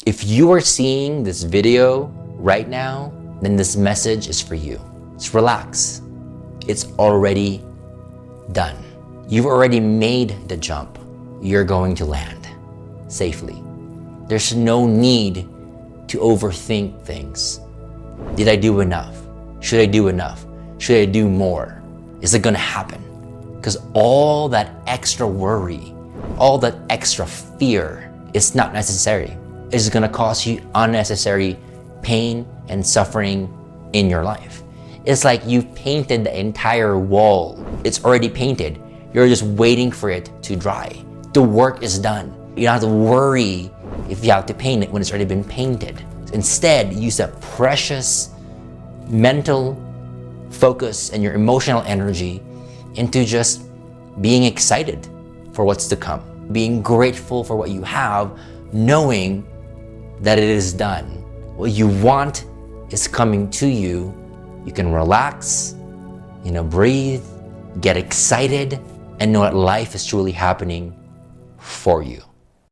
If you are seeing this video right now, then this message is for you. Just relax. It's already done. You've already made the jump. You're going to land safely. There's no need to overthink things. Did I do enough? Should I do enough? Should I do more? Is it gonna happen? Because all that extra worry, all that extra fear is not necessary. It's gonna cause you unnecessary pain and suffering in your life. It's like you've painted the entire wall. It's already painted. You're just waiting for it to dry. The work is done. You don't have to worry if you have to paint it when it's already been painted. Instead, use that precious mental focus and your emotional energy into just being excited for what's to come. Being grateful for what you have, knowing that it is done. What you want is coming to you. You can relax, breathe, get excited, and know that life is truly happening for you.